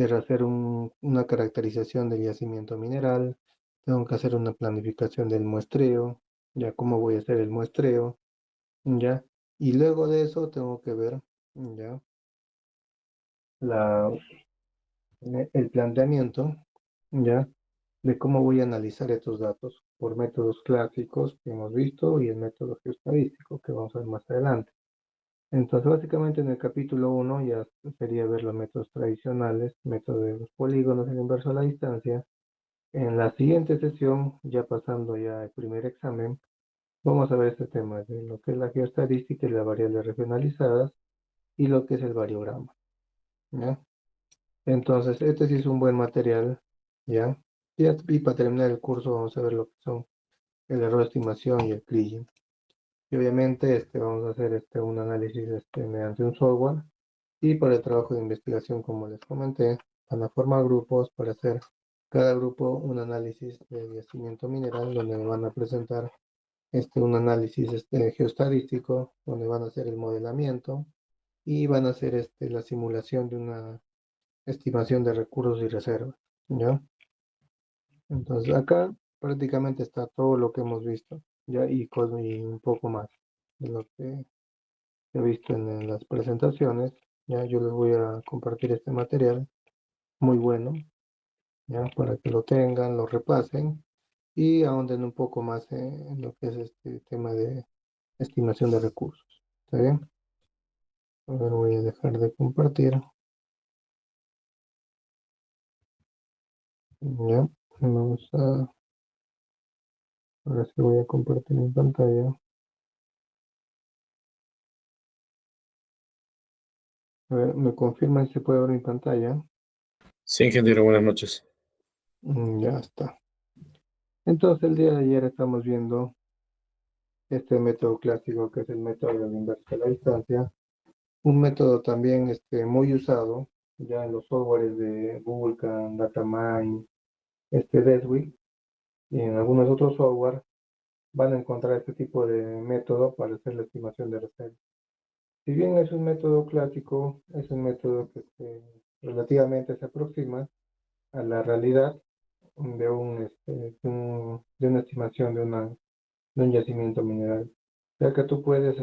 de hacer una caracterización del yacimiento mineral, tengo que hacer una planificación del muestreo, ya cómo voy a hacer el muestreo, ya, y luego de eso tengo que ver, ya, la, el planteamiento, ya, de cómo voy a analizar estos datos por métodos clásicos que hemos visto y el método geoestadístico que vamos a ver más adelante. Entonces, básicamente en el capítulo 1 ya sería ver los métodos tradicionales, método de los polígonos, el inverso a la distancia. En la siguiente sesión, ya pasando ya el primer examen, vamos a ver este tema de lo que es la geoestadística y las variables regionalizadas y lo que es el variograma, ¿ya? Entonces, este sí es un buen material, ¿ya? Y para terminar el curso vamos a ver lo que son el error de estimación y el clipping. Y obviamente vamos a hacer un análisis mediante un software. Y para el trabajo de investigación, como les comenté, van a formar grupos para hacer cada grupo un análisis de yacimiento mineral, donde me van a presentar un análisis geoestadístico, donde van a hacer el modelamiento y van a hacer la simulación de una estimación de recursos y reservas, ¿ya? Entonces acá prácticamente está todo lo que hemos visto, ¿ya? Y un poco más de lo que he visto en las presentaciones. Ya yo les voy a compartir este material muy bueno, ya para que lo tengan, lo repasen y ahonden un poco más en lo que es este tema de estimación de recursos. ¿Está bien? A ver, voy a dejar de compartir. Ya, vamos a, ahora sí voy a compartir mi pantalla. A ver, me confirman si se puede ver mi pantalla. Sí, ingeniero, buenas noches. Ya está. Entonces el día de ayer estamos viendo este método clásico que es el método de la inversa a la distancia, un método también muy usado ya en los softwares de Vulkan, Datamine, Dedwick y en algunos otros software van a encontrar este tipo de método para hacer la estimación de reservas. Si bien es un método clásico, es un método que relativamente se aproxima a la realidad de una estimación de un yacimiento mineral, ya que tú puedes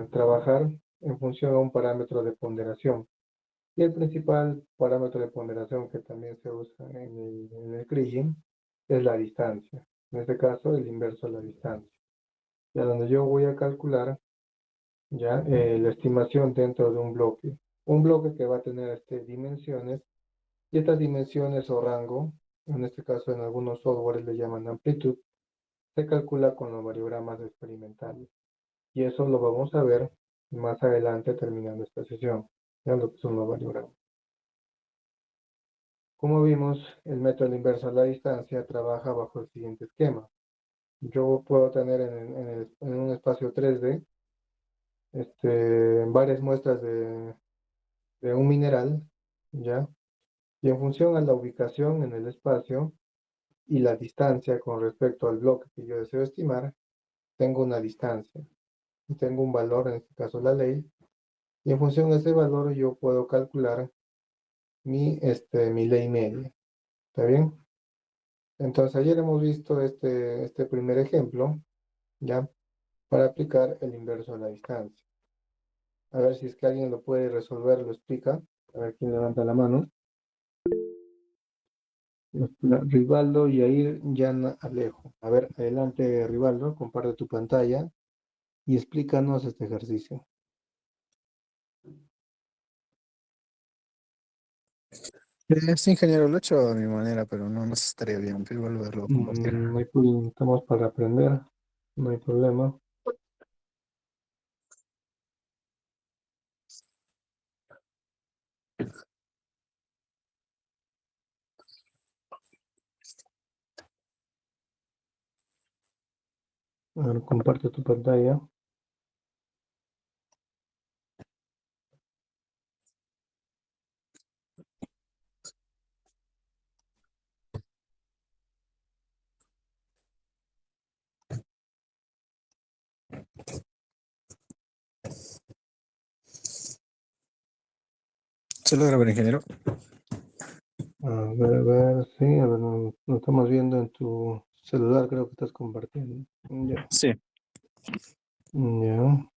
trabajar en función a un parámetro de ponderación. Y el principal parámetro de ponderación que también se usa en el kriging es la distancia. En este caso, el inverso a la distancia. Ya donde yo voy a calcular ya la estimación dentro de un bloque. Un bloque que va a tener dimensiones y estas dimensiones o rango, en este caso en algunos softwares le llaman amplitud, se calcula con los variogramas experimentales. Y eso lo vamos a ver más adelante terminando esta sesión, ya lo que son los variogramas. Como vimos, el método inverso a la distancia trabaja bajo el siguiente esquema. Yo puedo tener en un espacio 3D varias muestras de un mineral, ¿ya? Y en función a la ubicación en el espacio y la distancia con respecto al bloque que yo deseo estimar, tengo una distancia y tengo un valor, en este caso la ley, y en función a ese valor yo puedo calcular mi ley media. ¿Está bien? Entonces ayer hemos visto este primer ejemplo, ¿ya? Para aplicar el inverso a la distancia. A ver si es que alguien lo puede resolver, lo explica. A ver quién levanta la mano. Rivaldo, Yair, Yana, Alejo. A ver, adelante Rivaldo, comparte tu pantalla y explícanos este ejercicio. Sí, ingeniero, lo he hecho a mi manera, pero no sé, estaría bien pero volverlo a compartir. No hay problema, estamos para aprender, no hay problema. A ver, comparte tu pantalla. ¿Se logra ver, ingeniero? A ver, sí, a ver, no estamos viendo en tu celular, creo que estás compartiendo. Ya, Sí. ya.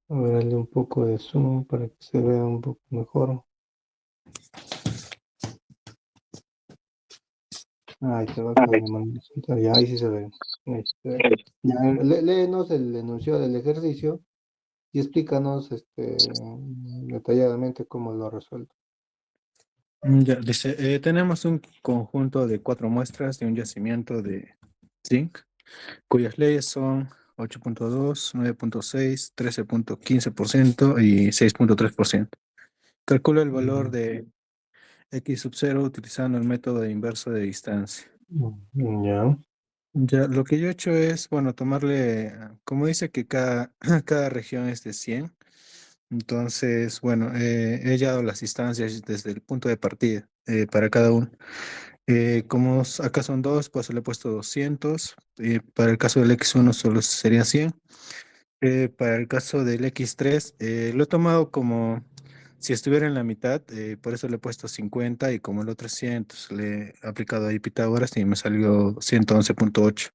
A ver, darle un poco de zoom para que se vea un poco mejor. Ahí te va, acabo de mandar. Ya, ahí sí se ve. Ahí sí se ve. Ya, léenos el enunciado del ejercicio y explícanos detalladamente cómo lo ha resuelto. Ya, dice, tenemos un conjunto de 4 muestras de un yacimiento de zinc, cuyas leyes son 8.2, 9.6, 13.15% y 6.3%. Calcula el valor de x sub 0 utilizando el método de inverso de distancia. Ya. Ya, lo que yo he hecho es, bueno, tomarle, como dice que cada región es de 100, entonces, bueno, he dado las distancias desde el punto de partida para cada uno. Como acá son dos, pues le he puesto 200. Para el caso del X1 solo sería 100. Para el caso del X3, lo he tomado como si estuviera en la mitad, por eso le he puesto 50 y como el otro es 100, entonces le he aplicado ahí Pitágoras y me salió 111.8.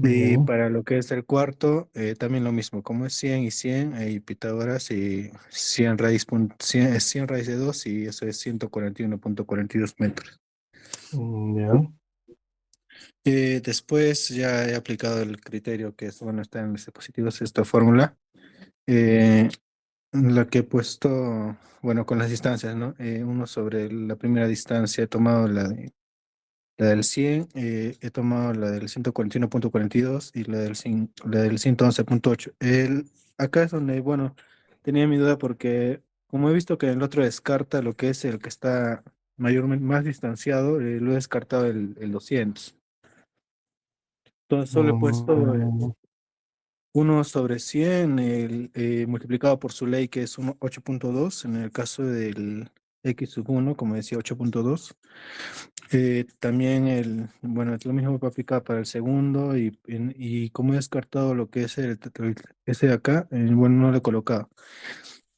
Y Ya. para lo que es el cuarto, también lo mismo, como es 100 y 100, y Pitágoras y 100 raíz, 100, es 100 raíz de 2 y eso es 141.42 metros. Ya. Después ya he aplicado el criterio que es, bueno, está en los dispositivos, esta fórmula, eh, la que he puesto, bueno, con las distancias, ¿no? Uno sobre la primera distancia, he tomado la del 100, he tomado la del 141.42 y la la del 111.8. Acá es donde, bueno, tenía mi duda porque como he visto que el otro descarta lo que es el que está mayormente más distanciado, lo he descartado el 200. Entonces solo he puesto Mm, 1 sobre 100 multiplicado por su ley que es 8.2 en el caso del x sub 1, como decía, 8.2. También bueno, es lo mismo para aplicar para el segundo y como he descartado lo que es ese de acá, bueno, no lo he colocado.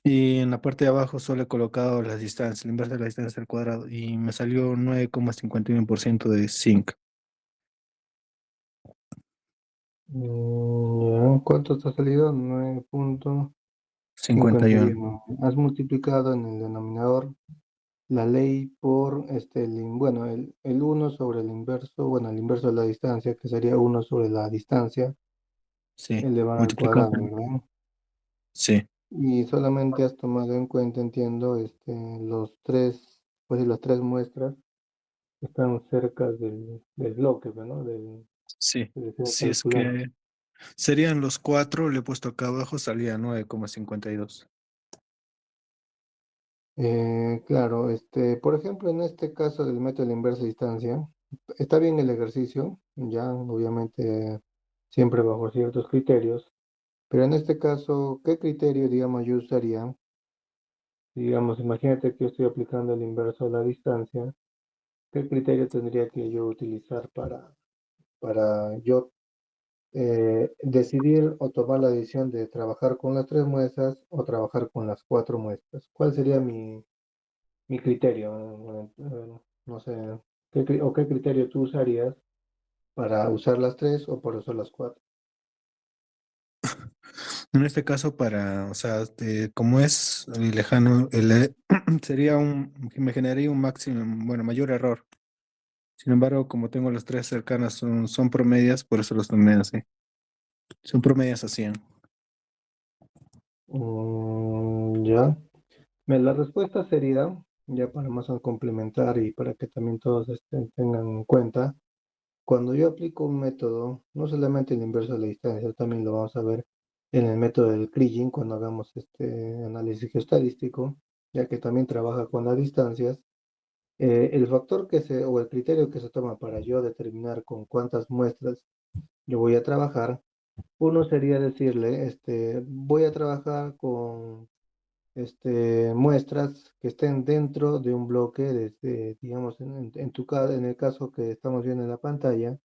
Y en la parte de abajo solo he colocado las distancias, la inversa de la distancia al cuadrado y me salió 9,51% de zinc. ya. ¿Cuánto te ha salido? 51. 9.51. Has multiplicado en el denominador la ley por bueno, el uno sobre el inverso, bueno, el inverso de la distancia, que sería uno sobre la distancia, Sí, elevado al multiplicado cuadrado, por... ¿verdad? Sí, Y solamente has tomado en cuenta, entiendo, los tres, pues las tres muestras que están cerca del bloque, ¿no? sí. Que desea Si es calcular. que serían los 4, le he puesto acá abajo, salía 9,52. Claro, por ejemplo, en este caso del método de la inversa distancia, está bien el ejercicio, ya obviamente siempre bajo ciertos criterios, pero en este caso, ¿qué criterio, digamos, yo usaría? Digamos, imagínate que yo estoy aplicando el inverso a la distancia, ¿qué criterio tendría que yo utilizar para yo decidir o tomar la decisión de trabajar con las tres muestras o trabajar con las cuatro muestras? ¿Cuál sería mi criterio? No sé, ¿qué criterio tú usarías para usar las tres o para usar las cuatro? En este caso, o sea, como es lejano, sería me generaría un máximo, bueno, mayor error. Sin embargo, como tengo las tres cercanas, son promedias, por eso los tomé así. Son promedias a 100. Ya. La respuesta sería, ya para más a complementar y para que también todos tengan en cuenta, cuando yo aplico un método, no solamente el inverso de la distancia, también lo vamos a ver en el método del Kriging cuando hagamos este análisis geostadístico, ya que también trabaja con las distancias. El factor o el criterio que se toma para yo determinar con cuántas muestras yo voy a trabajar, uno sería decirle, voy a trabajar con muestras que estén dentro de un bloque, digamos, en el caso que estamos viendo en la pantalla,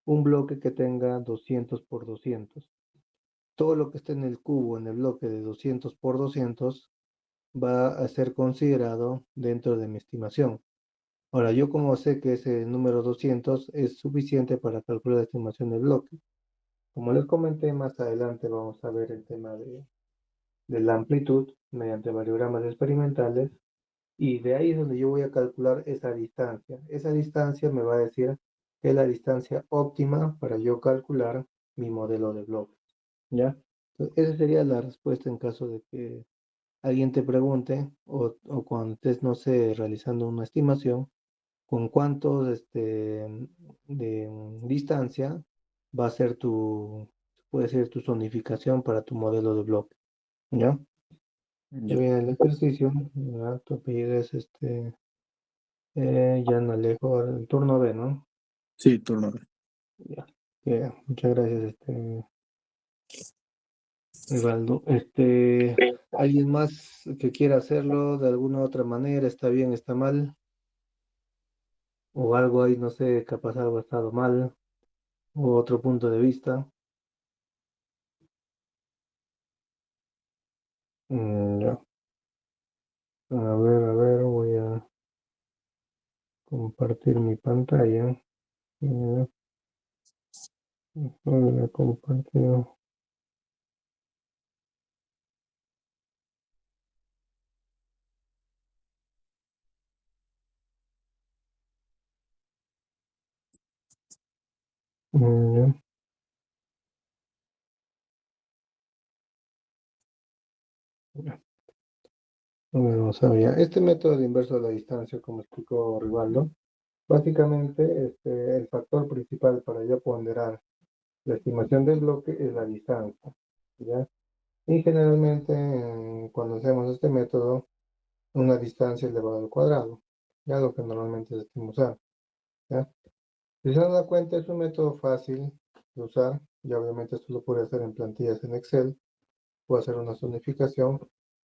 un bloque que tenga 200 por 200. Todo lo que esté en el cubo, en el bloque de 200 por 200, va a ser considerado dentro de mi estimación. Ahora, yo como sé que ese número 200 es suficiente para calcular la estimación del bloque. Como les comenté, más adelante vamos a ver el tema de la amplitud mediante variogramas experimentales y de ahí es donde yo voy a calcular esa distancia. Esa distancia me va a decir que es la distancia óptima para yo calcular mi modelo de bloque. ¿Ya? Entonces, esa sería la respuesta en caso de que alguien te pregunte o cuando estés, no sé, realizando una estimación, con cuántos de distancia va a ser puede ser tu zonificación para tu modelo de bloque. ¿Ya? Ya Ya. viene el ejercicio, ¿ya? Tu apellido es Jan Alejo, el turno B, ¿no? Sí, turno. Ya. Muchas gracias, Rivaldo. ¿Alguien más que quiera hacerlo de alguna otra manera? ¿Está bien, está mal? O algo ahí, no sé, capaz algo ha estado mal, o otro punto de vista. Ya. A ver, voy a compartir mi pantalla. Voy a compartir. Ya. A ver, vamos a ver. Este método de inverso de la distancia, como explicó Rivaldo, básicamente el factor principal para yo ponderar la estimación del bloque es la distancia. ¿Ya? Y generalmente cuando hacemos este método, una distancia elevado al cuadrado, ya lo que normalmente se estima usar. ¿Ya? Si se dan da cuenta, es un método fácil de usar, y obviamente esto lo puede hacer en plantillas en Excel, puede hacer una zonificación,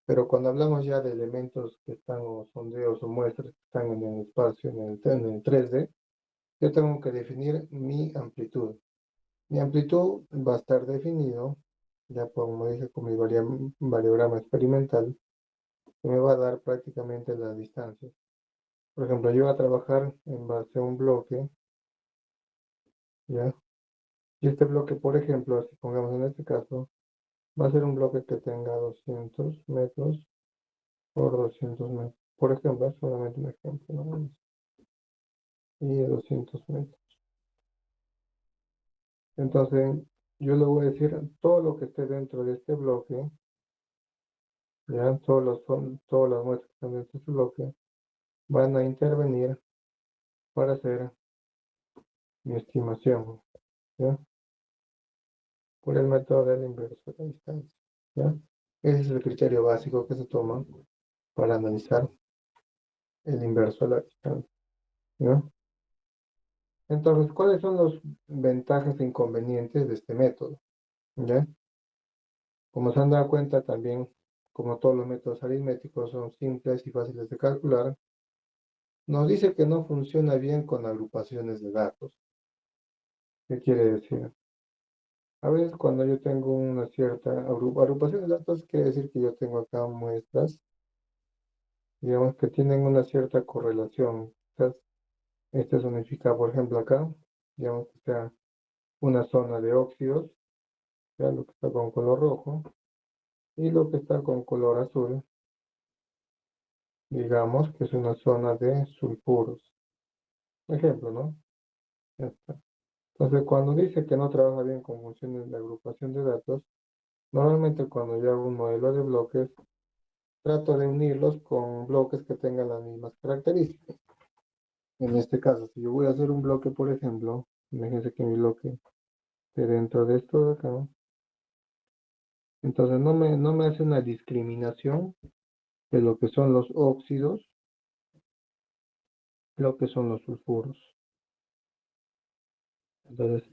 pero cuando hablamos ya de elementos que están, o sondeos o muestras que están en el espacio, en el 3D, yo tengo que definir mi amplitud. Mi amplitud va a estar definido, ya como dije, con mi variograma experimental, que me va a dar prácticamente la distancia. Por ejemplo, yo voy a trabajar en base a un bloque, ¿ya? Y este bloque, por ejemplo, si pongamos en este caso, va a ser un bloque que tenga 200 metros por 200 metros. Por ejemplo, es solamente un ejemplo, nada más. Y 200 metros. Entonces, yo le voy a decir todo lo que esté dentro de este bloque, ya todas las muestras que están dentro de este bloque, van a intervenir para hacer mi estimación, ¿ya? Por el método del inverso de la distancia, ¿ya? Ese es el criterio básico que se toma para analizar el inverso de la distancia, ¿ya? Entonces, ¿cuáles son las ventajas e inconvenientes de este método? ¿Ya? Como se han dado cuenta también, como todos los métodos aritméticos son simples y fáciles de calcular, nos dice que no funciona bien con agrupaciones de datos. ¿Qué quiere decir? A veces cuando yo tengo una cierta agrupación de datos, quiere decir que yo tengo acá muestras, digamos que tienen una cierta correlación. Quizás esta significa, por ejemplo, acá, digamos que sea una zona de óxidos, ya lo que está con color rojo, y lo que está con color azul, digamos que es una zona de sulfuros. Ejemplo, ¿no? Ya está. Entonces, cuando dice que no trabaja bien con funciones de agrupación de datos, normalmente cuando yo hago un modelo de bloques, trato de unirlos con bloques que tengan las mismas características. En este caso, si yo voy a hacer un bloque, por ejemplo, imagínense que mi bloque esté dentro de esto de acá, entonces no me hace una discriminación de lo que son los óxidos, lo que son los sulfuros. Entonces,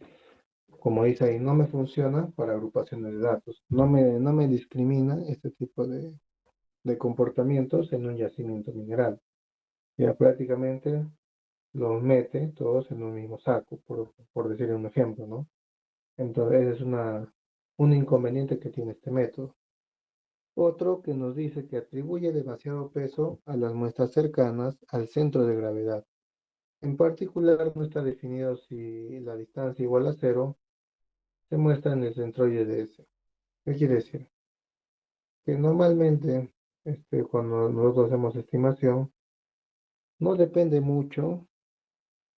como dice ahí, no me funciona para agrupaciones de datos. No me discrimina este tipo de comportamientos en un yacimiento mineral. Ya prácticamente los mete todos en un mismo saco, por decir un ejemplo, ¿no? Entonces, ese es un inconveniente que tiene este método. Otro que nos dice que atribuye demasiado peso a las muestras cercanas al centro de gravedad. En particular, no está definido si la distancia igual a cero se muestra en el centroide de S. ¿Qué quiere decir? Que normalmente, cuando nosotros hacemos estimación, no depende mucho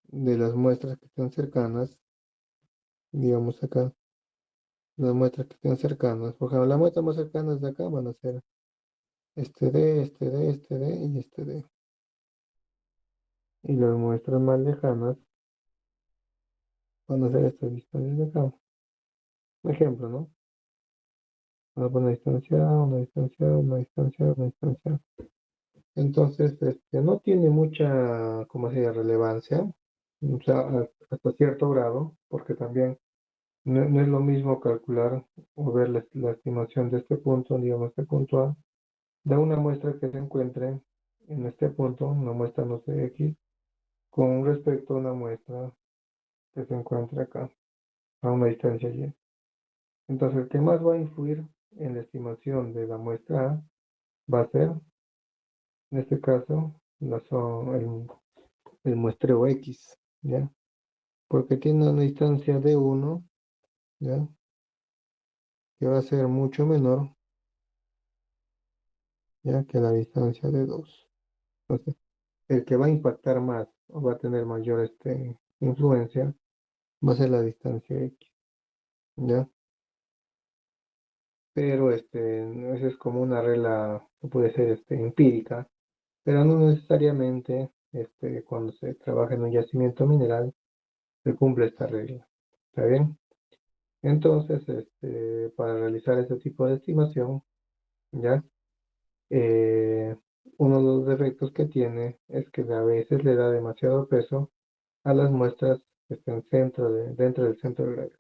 de las muestras que estén cercanas, digamos acá, las muestras que estén cercanas. Por ejemplo, las muestras más cercanas de acá van a ser este D, este D, este D y este D. Y las muestras más lejanas van a ser estas distancias de acá. Un ejemplo, ¿no? Vamos a poner una distancia A, una distancia A, una distancia A, una distancia A. Entonces, no tiene mucha, ¿cómo se llama?, relevancia, o sea, hasta cierto grado, porque también no es lo mismo calcular o ver la estimación de este punto, digamos, este punto A, de una muestra que se encuentre en este punto, una muestra, no sé, X, con respecto a una muestra que se encuentra acá, a una distancia Y. Entonces, el que más va a influir en la estimación de la muestra A va a ser, en este caso, el muestreo X, ¿ya? Porque tiene una distancia de 1, ¿ya? Que va a ser mucho menor, ¿ya?, que la distancia de 2. Entonces, el que va a impactar más o va a tener mayor influencia va a ser la distancia X, ¿ya? Pero esa es como una regla que puede ser empírica, pero no necesariamente cuando se trabaja en un yacimiento mineral se cumple esta regla. ¿Está bien? Entonces, para realizar este tipo de estimación, ¿ya? Eh, Uno de los defectos que tiene es que a veces le da demasiado peso a las muestras que estén dentro del centro de gravedad.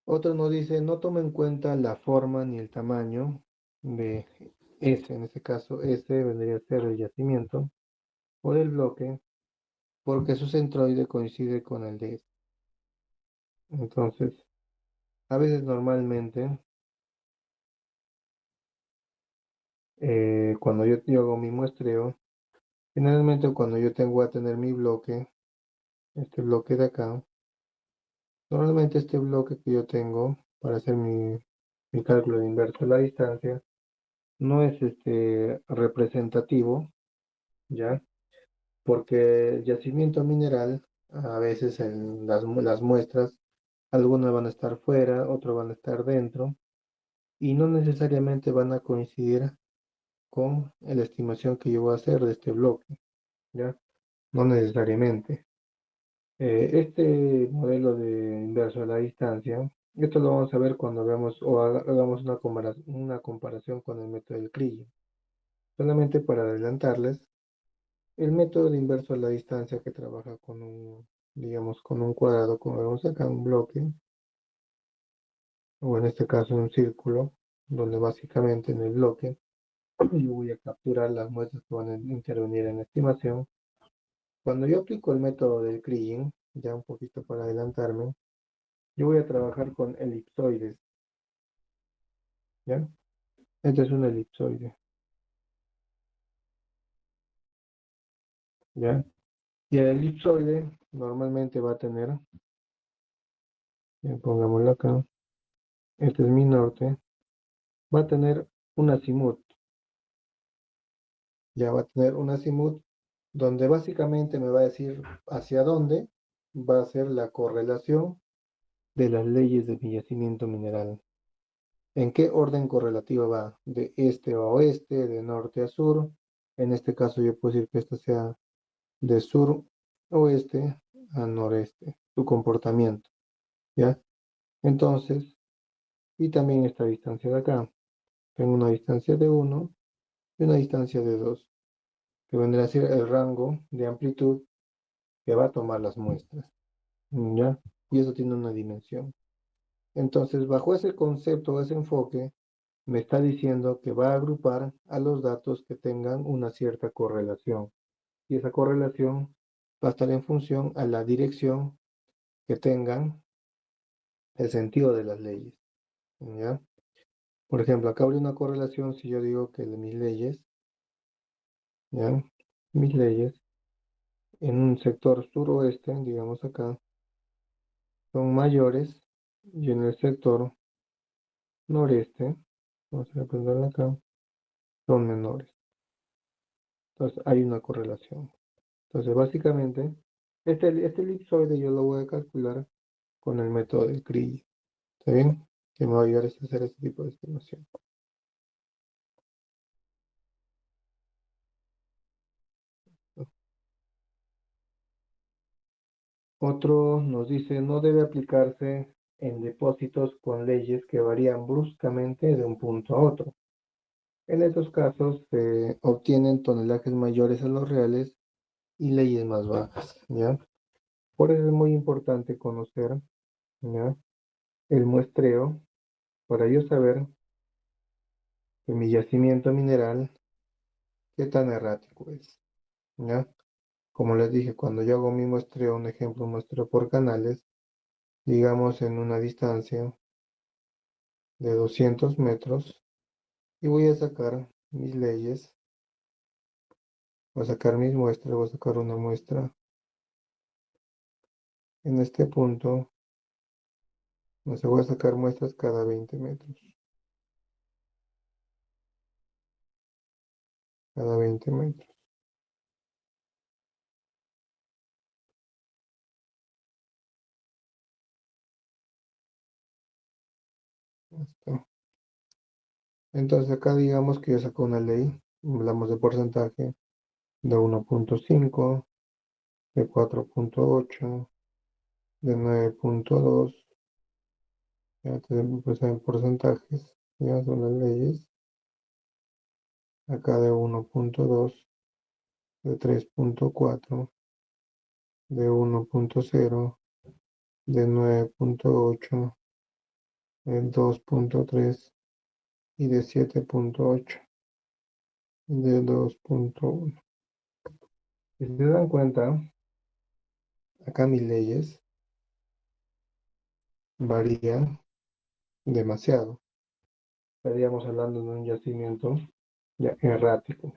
Otro nos dice, no toma en cuenta la forma ni el tamaño de S, en este caso S vendría a ser el yacimiento o del bloque, porque su centroide coincide con el de S. Entonces, a veces normalmente, cuando yo hago mi muestreo, generalmente cuando yo voy a tener mi bloque, este bloque de acá, normalmente este bloque que yo tengo para hacer mi cálculo de inverso de la distancia, no es representativo, ¿ya? Porque el yacimiento mineral, a veces en las muestras, algunas van a estar fuera, otras van a estar dentro, y no necesariamente van a coincidir con la estimación que yo voy a hacer de este bloque, ¿ya? No necesariamente. Este modelo de inverso de la distancia, esto lo vamos a ver cuando veamos o hagamos una comparación con el método del Kriging. Solamente para adelantarles, el método de inverso a la distancia que trabaja con digamos, con un cuadrado, como vemos acá, un bloque, o en este caso un círculo, donde básicamente en el bloque yo voy a capturar las muestras que van a intervenir en la estimación. Cuando yo aplico el método del Kriging, ya un poquito para adelantarme, yo voy a trabajar con elipsoides, ¿ya? Este es un elipsoide, ¿ya? Y el elipsoide normalmente va a tener, pongámoslo acá, este es mi norte, va a tener un azimut, ya va a tener un azimut donde básicamente me va a decir hacia dónde va a ser la correlación de las leyes de mi yacimiento mineral. ¿En qué orden correlativa va? De este a oeste, de norte a sur. En este caso yo puedo decir que esto sea de sur oeste a noreste, su comportamiento, ¿ya? Entonces, y también esta distancia de acá. Tengo una distancia de 1 y una distancia de 2, que vendrá a ser el rango de amplitud que va a tomar las muestras, ¿ya? Y eso tiene una dimensión. Entonces, bajo ese concepto, ese enfoque, me está diciendo que va a agrupar a los datos que tengan una cierta correlación. Y esa correlación va a estar en función a la dirección que tengan el sentido de las leyes, ¿ya? Por ejemplo, acá habría una correlación si yo digo que mis leyes, ¿ya? Mis leyes en un sector suroeste, digamos acá, son mayores y en el sector noreste, vamos a representarlo acá, son menores. Entonces hay una correlación. Entonces básicamente, este elipsoide yo lo voy a calcular con el método de Cree. ¿Está bien? Que me va a ayudar a hacer este tipo de estimación. Otro nos dice, no debe aplicarse en depósitos con leyes que varían bruscamente de un punto a otro. En estos casos se obtienen tonelajes mayores a los reales y leyes más bajas, ¿ya? Por eso es muy importante conocer, ¿ya? El muestreo para yo saber que mi yacimiento mineral, qué tan errático es, ¿ya? Como les dije, cuando yo hago mi muestreo, un ejemplo, muestreo por canales, digamos en una distancia de 200 metros, y voy a sacar mis leyes, voy a sacar mis muestras, voy a sacar una muestra en este punto, no se voy a sacar muestras cada 20 metros, cada 20 metros. Listo. Entonces acá digamos que yo saco una ley, hablamos de porcentaje de 1.5, de 4.8, de 9.2, ya tenemos pues en porcentajes, ya son las leyes, acá de 1.2, de 3.4, de 1.0, de 9.8, de 2.3 y de 7.8 y de 2.1. Si se dan cuenta, acá mis leyes varían demasiado. Estaríamos hablando de un yacimiento ya errático,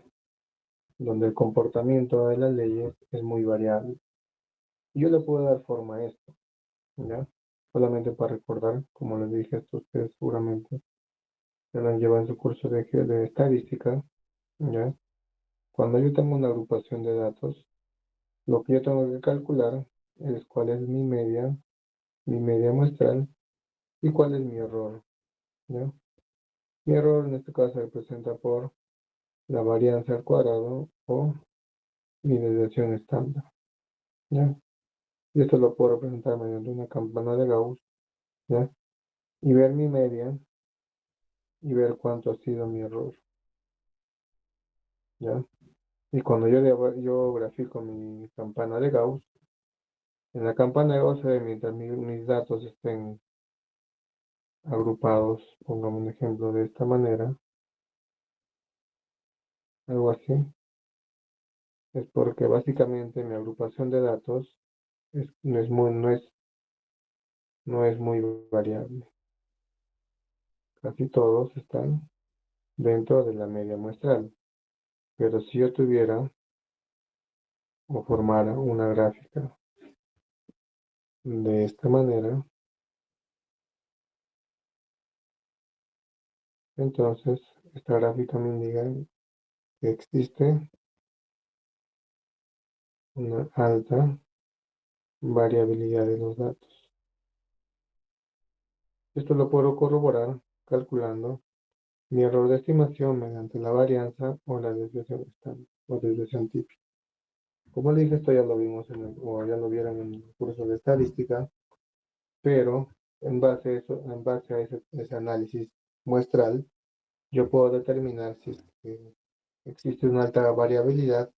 donde el comportamiento de las leyes es muy variable. Yo le puedo dar forma a esto, ¿ya? Solamente para recordar, como les dije, esto ustedes seguramente se lo han llevado en su curso de estadística, ¿ya? Cuando yo tengo una agrupación de datos, lo que yo tengo que calcular es cuál es mi media muestral, y cuál es mi error, ¿ya? Mi error en este caso se representa por la varianza al cuadrado o mi desviación estándar, ¿ya? Y esto lo puedo representar mediante una campana de Gauss, ¿ya? Y ver mi media y ver cuánto ha sido mi error, ¿ya? Y cuando yo grafico mi campana de Gauss, en la campana de Gauss, mientras mis datos estén agrupados, pongamos un ejemplo de esta manera, algo así, es porque básicamente mi agrupación de datos no es muy variable. Casi todos están dentro de la media muestral. Pero si yo tuviera o formara una gráfica de esta manera, entonces esta gráfica me indica que existe una alta variabilidad de los datos. Esto lo puedo corroborar calculando mi error de estimación mediante la varianza o la desviación estándar o desviación típica. Como les dije, esto ya lo vimos o ya lo vieron en el curso de estadística, pero en base a ese análisis muestral, yo puedo determinar si es que existe una alta variabilidad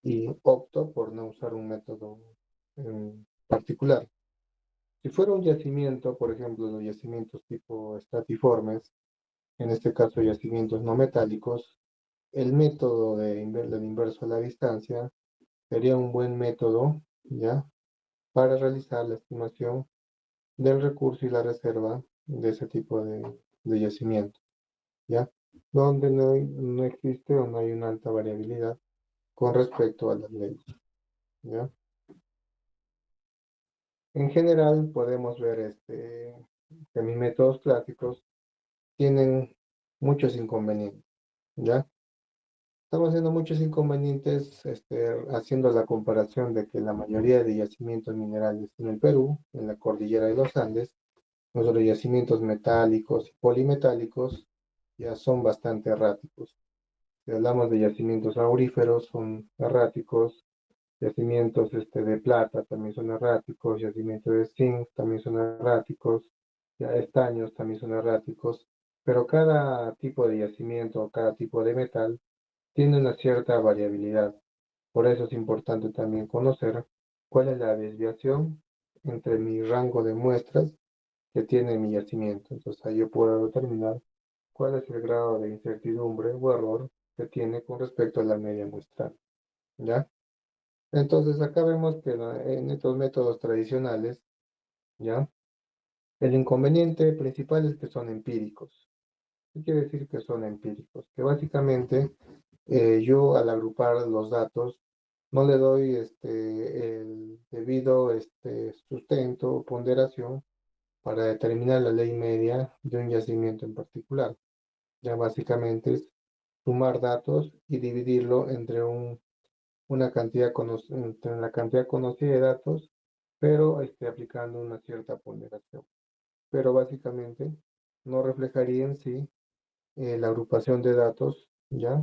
y opto por no usar un método en particular. Si fuera un yacimiento, por ejemplo, los yacimientos tipo estratiformes, en este caso yacimientos no metálicos, el método del inverso a la distancia sería un buen método, ¿ya? Para realizar la estimación del recurso y la reserva de ese tipo de yacimiento. ¿ya? Donde no existe o no hay una alta variabilidad con respecto a las leyes, ¿ya? En general podemos ver que mis métodos clásicos tienen muchos inconvenientes, ¿ya? Estamos haciendo muchos inconvenientes haciendo la comparación de que la mayoría de yacimientos minerales en el Perú, en la cordillera de los Andes, los yacimientos metálicos y polimetálicos ya son bastante erráticos. Si hablamos de yacimientos auríferos, son erráticos, yacimientos de plata también son erráticos, yacimientos de zinc también son erráticos, ya estaños también son erráticos, pero cada tipo de yacimiento, cada tipo de metal tiene una cierta variabilidad. Por eso es importante también conocer cuál es la desviación entre mi rango de muestras que tiene mi yacimiento. Entonces ahí yo puedo determinar cuál es el grado de incertidumbre o error que tiene con respecto a la media muestral. ¿Ya? Entonces acá vemos que en estos métodos tradicionales, ¿ya? El inconveniente principal es que son empíricos. ¿Qué quiere decir que son empíricos? Que básicamente yo al agrupar los datos no le doy el debido sustento o ponderación para determinar la ley media de un yacimiento en particular. Ya básicamente es sumar datos y dividirlo una cantidad entre la cantidad conocida de datos, pero aplicando una cierta ponderación. Pero básicamente no reflejaría en sí la agrupación de datos, ¿ya?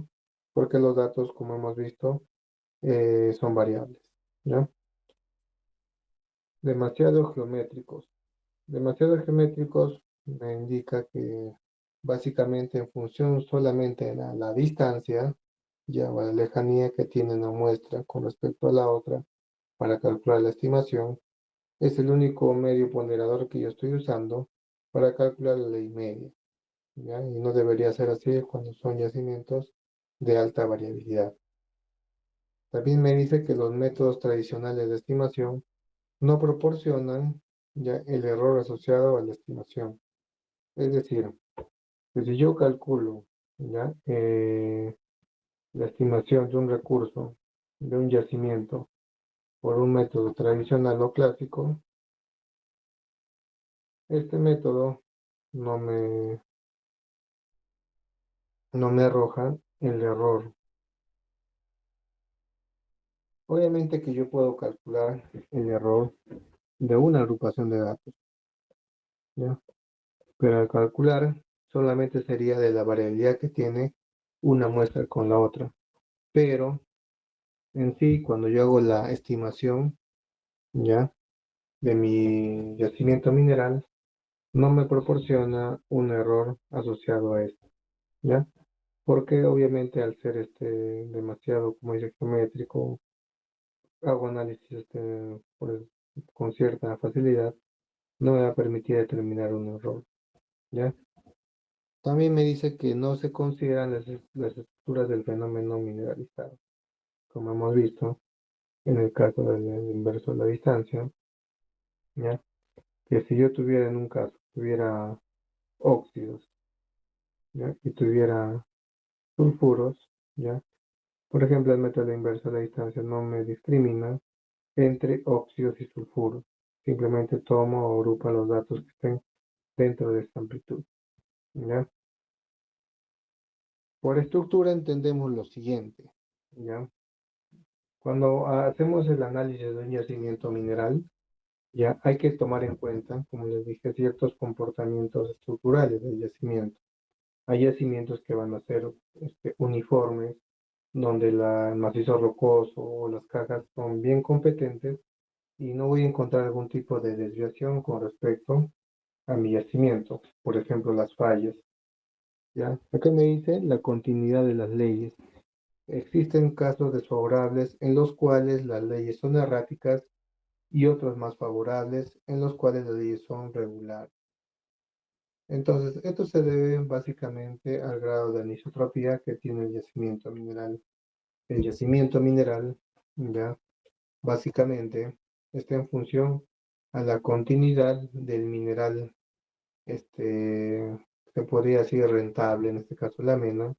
Porque los datos, como hemos visto, son variables, ¿ya? Demasiado geométricos. Demasiado geométricos me indica que básicamente en función solamente de la distancia, ya o la lejanía que tiene una muestra con respecto a la otra para calcular la estimación, es el único medio ponderador que yo estoy usando para calcular la ley media, ¿ya? Y no debería ser así cuando son yacimientos de alta variabilidad. También me dice que los métodos tradicionales de estimación no proporcionan ya el error asociado a la estimación. Es decir, que si yo calculo ya la estimación de un recurso, de un yacimiento, por un método tradicional o clásico, este método no me, no me arroja el error. Obviamente que yo puedo calcular el error de una agrupación de datos, ¿ya? Pero al calcular solamente sería de la variabilidad que tiene una muestra con la otra. Pero en sí, cuando yo hago la estimación, ¿ya? De mi yacimiento mineral, no me proporciona un error asociado a esto, ¿ya? Porque obviamente al ser demasiado, como dice, geométrico, hago análisis con cierta facilidad, no me va a permitir determinar un error, ¿ya? También me dice que no se consideran las estructuras del fenómeno mineralizado, como hemos visto en el caso del inverso de la distancia, ¿ya? Que si yo tuviera en un caso, tuviera óxidos, ¿ya? Y tuviera sulfuros, ¿ya? Por ejemplo, el método inverso de la distancia no me discrimina entre óxidos y sulfuros. Simplemente tomo o agrupa los datos que estén dentro de esta amplitud, ¿ya? Por estructura entendemos lo siguiente, ¿ya? Cuando hacemos el análisis de un yacimiento mineral, ya hay que tomar en cuenta, como les dije, ciertos comportamientos estructurales del yacimiento. Hay yacimientos que van a ser uniformes, donde el macizo rocoso o las cajas son bien competentes y no voy a encontrar algún tipo de desviación con respecto a mi yacimiento. Por ejemplo, las fallas. ¿Ya? Acá me dice la continuidad de las leyes. Existen casos desfavorables en los cuales las leyes son erráticas y otros más favorables en los cuales las leyes son regulares. Entonces, esto se debe básicamente al grado de anisotropía que tiene el yacimiento mineral. El yacimiento mineral, ya, básicamente, está en función a la continuidad del mineral que se podría decir rentable, en este caso la mena.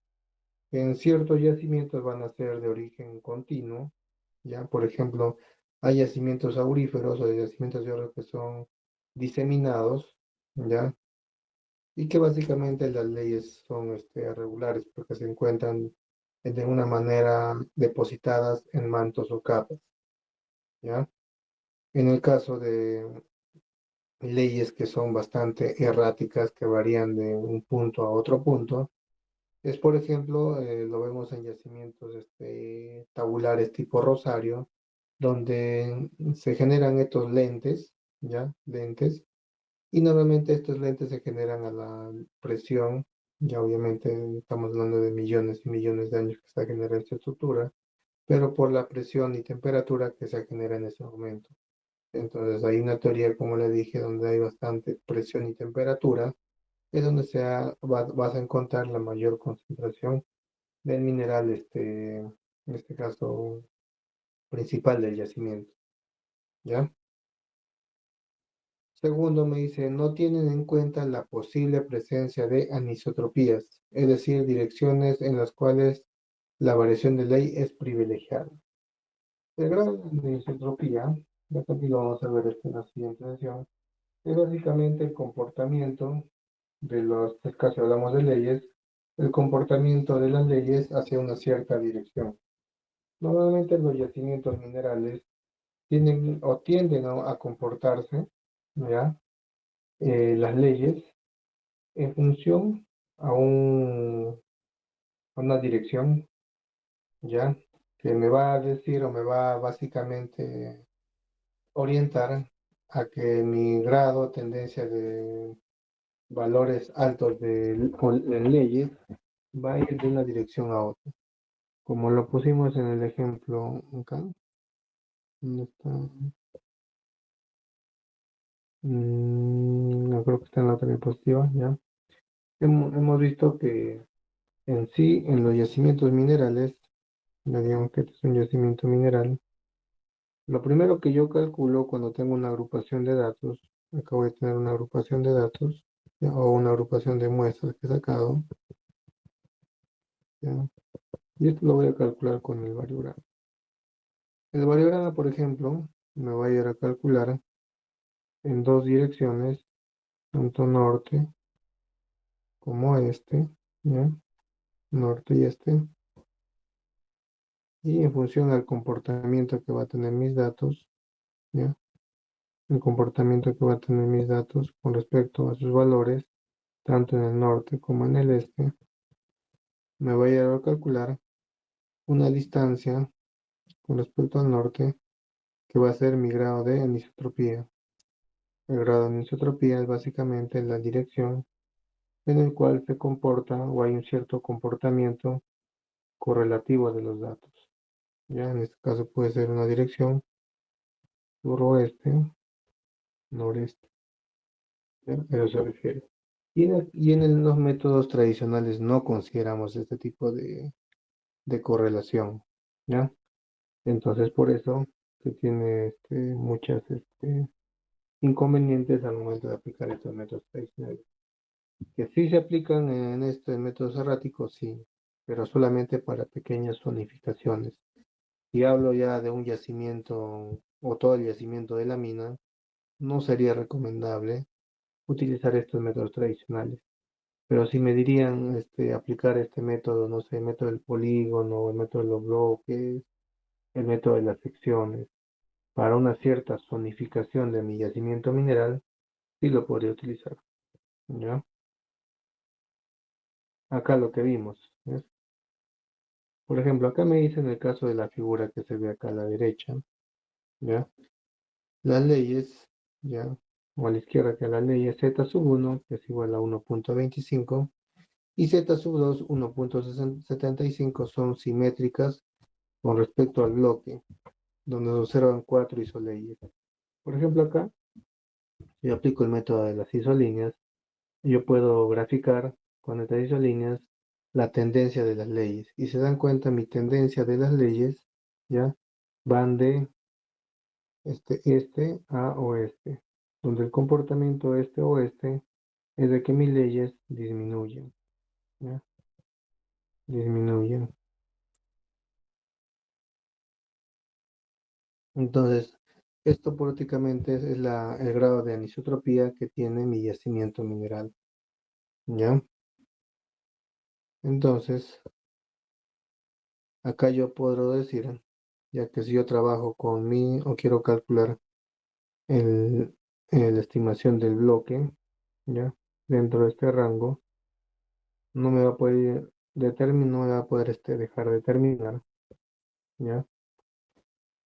En ciertos yacimientos van a ser de origen continuo, ¿ya? Por ejemplo, hay yacimientos auríferos o yacimientos de oro que son diseminados, ¿ya? Y que básicamente las leyes son regulares porque se encuentran de una manera depositadas en mantos o capas, ¿ya? En el caso de leyes que son bastante erráticas, que varían de un punto a otro punto, es por ejemplo, lo vemos en yacimientos tabulares tipo Rosario, donde se generan estos lentes, ¿ya? Lentes, y normalmente estos lentes se generan a la presión, ya obviamente estamos hablando de millones y millones de años que se genera esta estructura, pero por la presión y temperatura que se genera en ese momento. Entonces hay una teoría, como le dije, donde hay bastante presión y temperatura, es donde vas a encontrar la mayor concentración del mineral, en este caso principal del yacimiento, ¿ya? Segundo, me dice, no tienen en cuenta la posible presencia de anisotropías, es decir, direcciones en las cuales la variación de ley es privilegiada. El grado de anisotropía, ya también lo vamos a ver en la siguiente sesión, es básicamente el comportamiento de los, en este caso hablamos de leyes, el comportamiento de las leyes hacia una cierta dirección. Normalmente los yacimientos minerales tienen o tienden a comportarse, ¿ya? Las leyes en función a, a una dirección, ¿ya? Que me va a decir o me va a básicamente orientar a que mi grado, tendencia de valores altos en leyes va a ir de una dirección a otra. Como lo pusimos en el ejemplo acá, ¿dónde está? No creo que está en la otra diapositiva, ¿ya? Hemos visto que en sí, en los yacimientos minerales, ya digamos que este es un yacimiento mineral, lo primero que yo calculo cuando tengo una agrupación de datos, acabo de tener una agrupación de datos, ¿ya? O una agrupación de muestras que he sacado, ¿ya? Y esto lo voy a calcular con el variograma. El variograma, por ejemplo, me va a ir a calcular en dos direcciones, tanto norte como este, ¿ya? Norte y este, y en función al comportamiento que va a tener mis datos, ¿ya? El comportamiento que va a tener mis datos con respecto a sus valores, tanto en el norte como en el este, me voy a calcular una distancia con respecto al norte que va a ser mi grado de anisotropía. El grado de anisotropía es básicamente la dirección en el cual se comporta o hay un cierto comportamiento correlativo de los datos. Ya en este caso puede ser una dirección suroeste, noreste, ¿ya? A eso se refiere. Y en los métodos tradicionales no consideramos este tipo de correlación, ¿ya? Entonces por eso se tiene muchas inconvenientes al momento de aplicar estos métodos tradicionales. Que sí se aplican en estos métodos erráticos, sí, pero solamente para pequeñas zonificaciones. Si hablo ya de un yacimiento o todo el yacimiento de la mina, no sería recomendable utilizar estos métodos tradicionales. Pero si me dirían aplicar este método, no sé, el método del polígono, el método de los bloques, el método de las secciones, para una cierta zonificación de mi yacimiento mineral, sí lo podría utilizar. ¿Ya? Acá lo que vimos, ¿ves? Por ejemplo, acá me dice en el caso de la figura que se ve acá a la derecha, ¿ya? Las leyes, ¿ya? O a la izquierda que la ley es z sub 1, que es igual a 1.25, y z sub 2, 1.75 son simétricas con respecto al bloque, donde se observan cuatro isoleyes. Por ejemplo, acá, si yo aplico el método de las isolíneas, yo puedo graficar con estas isolíneas la tendencia de las leyes. Y se dan cuenta, mi tendencia de las leyes, ¿ya? Van de este a oeste, donde el comportamiento este-oeste es de que mis leyes disminuyen, ¿ya? Disminuyen. Entonces, esto prácticamente es el grado de anisotropía que tiene mi yacimiento mineral, ¿ya? Entonces, acá yo puedo decir, ya que si yo trabajo con o quiero calcular el, la estimación del bloque, ¿ya? Dentro de este rango, no me va a poder determinar, no me va a poder dejar de determinar, ¿ya?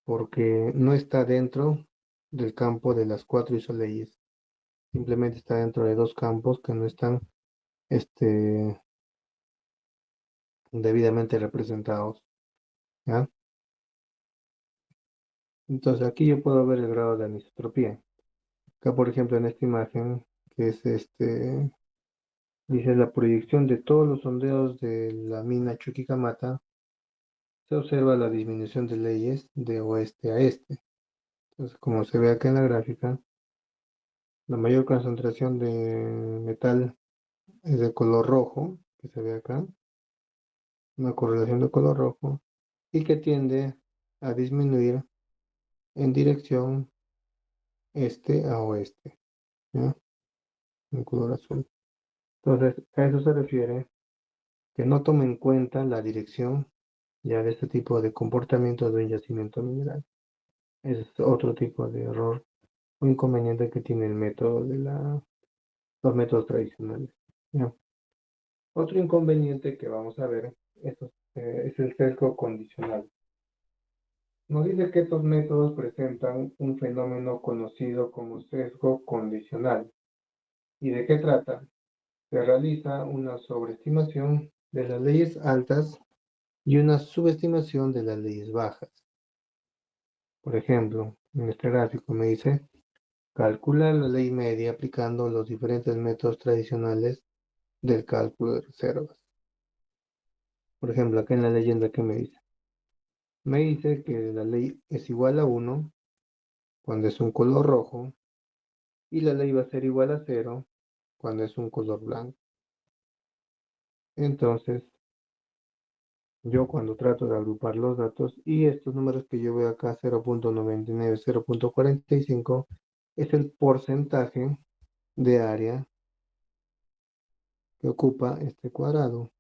Porque no está dentro del campo de las cuatro isoleyes. Simplemente está dentro de dos campos que no están este, debidamente representados, ¿ya? Entonces aquí yo puedo ver el grado de anisotropía. Acá, por ejemplo, en esta imagen, que es dice la proyección de todos los sondeos de la mina Chuquicamata, se observa la disminución de leyes de oeste a este. Entonces, como se ve acá en la gráfica, la mayor concentración de metal es de color rojo, que se ve acá, una correlación de color rojo, y que tiende a disminuir en dirección este a oeste, ¿ya? En color azul. Entonces, a eso se refiere que no tome en cuenta la dirección ya de este tipo de comportamiento de un yacimiento mineral. Es otro tipo de error o inconveniente que tiene el método de los métodos tradicionales, ¿ya? Otro inconveniente que vamos a ver es el sesgo condicional. Nos dice que estos métodos presentan un fenómeno conocido como sesgo condicional. ¿Y de qué trata? Se realiza una sobreestimación de las leyes altas y una subestimación de las leyes bajas. Por ejemplo, en este gráfico me dice, calcula la ley media aplicando los diferentes métodos tradicionales del cálculo de reservas. Por ejemplo, acá en la leyenda que me dice que la ley es igual a 1 cuando es un color rojo y la ley va a ser igual a 0 cuando es un color blanco. Entonces, yo cuando trato de agrupar los datos y estos números que yo veo acá, 0.99, 0.45, es el porcentaje de área que ocupa este cuadrado.